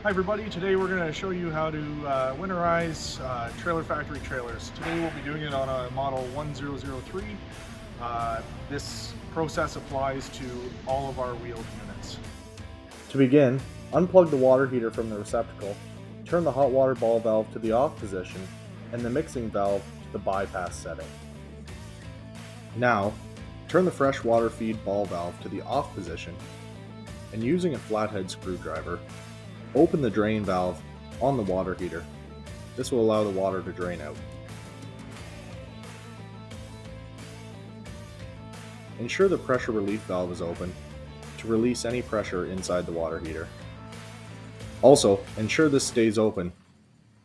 Hi everybody, today we're going to show you how to winterize trailer factory trailers. Today we'll be doing it on a model 1003. This process applies to all of our wheeled units. To begin, unplug the water heater from the receptacle, turn the hot water ball valve to the off position and the mixing valve to the bypass setting. Now, turn the fresh water feed ball valve to the off position and using a flathead screwdriver, open the drain valve on the water heater. This will allow the water to drain out. Ensure the pressure relief valve is open to release any pressure inside the water heater. Also, ensure this stays open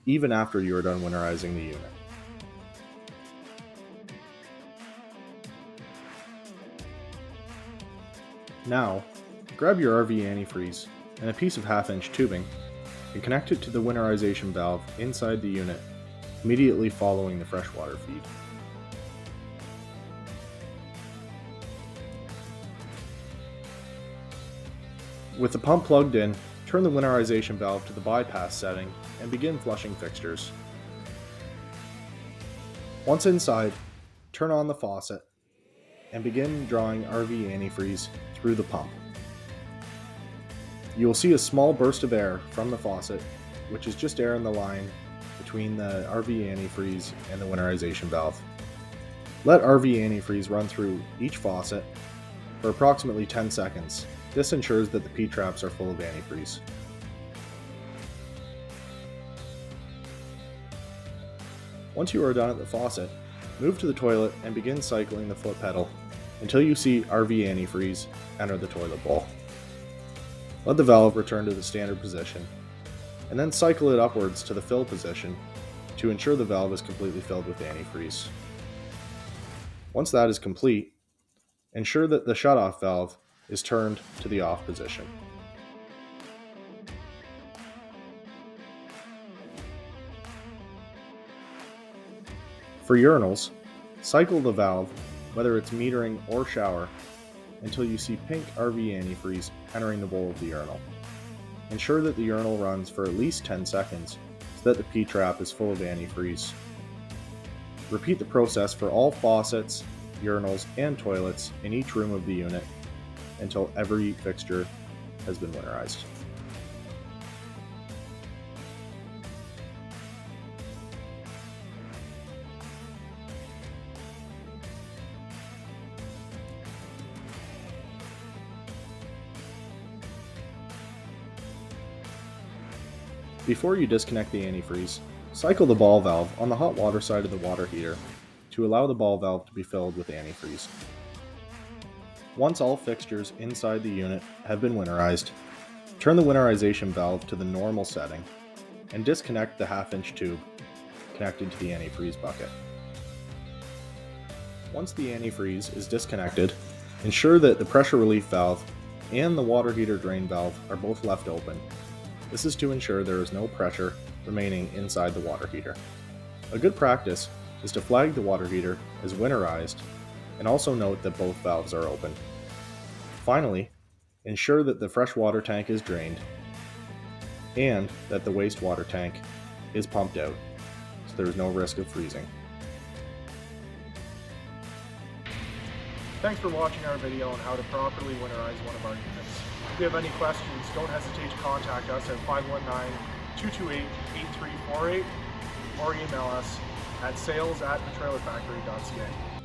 even after you are done winterizing the unit. Now, grab your RV antifreeze and a piece of 1/2-inch tubing and connect it to the winterization valve inside the unit immediately following the freshwater feed. With the pump plugged in, turn the winterization valve to the bypass setting and begin flushing fixtures. Once inside, turn on the faucet and begin drawing RV antifreeze through the pump. You will see a small burst of air from the faucet, which is just air in the line between the RV antifreeze and the winterization valve. Let RV antifreeze run through each faucet for approximately 10 seconds. This ensures that the P-traps are full of antifreeze. Once you are done at the faucet, move to the toilet and begin cycling the foot pedal until you see RV antifreeze enter the toilet bowl. Let the valve return to the standard position, and then cycle it upwards to the fill position to ensure the valve is completely filled with antifreeze. Once that is complete, ensure that the shutoff valve is turned to the off position. For urinals, cycle the valve, whether it's metering or shower, until you see pink RV antifreeze entering the bowl of the urinal. Ensure that the urinal runs for at least 10 seconds so that the P-trap is full of antifreeze. Repeat the process for all faucets, urinals, and toilets in each room of the unit until every fixture has been winterized. Before you disconnect the antifreeze, cycle the ball valve on the hot water side of the water heater to allow the ball valve to be filled with antifreeze. Once all fixtures inside the unit have been winterized, turn the winterization valve to the normal setting and disconnect the 1/2-inch tube connected to the antifreeze bucket. Once the antifreeze is disconnected, ensure that the pressure relief valve and the water heater drain valve are both left open. This is to ensure there is no pressure remaining inside the water heater. A good practice is to flag the water heater as winterized and also note that both valves are open. Finally, ensure that the freshwater tank is drained and that the wastewater tank is pumped out so there is no risk of freezing. Thanks for watching our video on how to properly winterize one of our units. If you have any questions, don't hesitate to contact us at 519-228-8348 or email us at sales@thetrailerfactory.ca.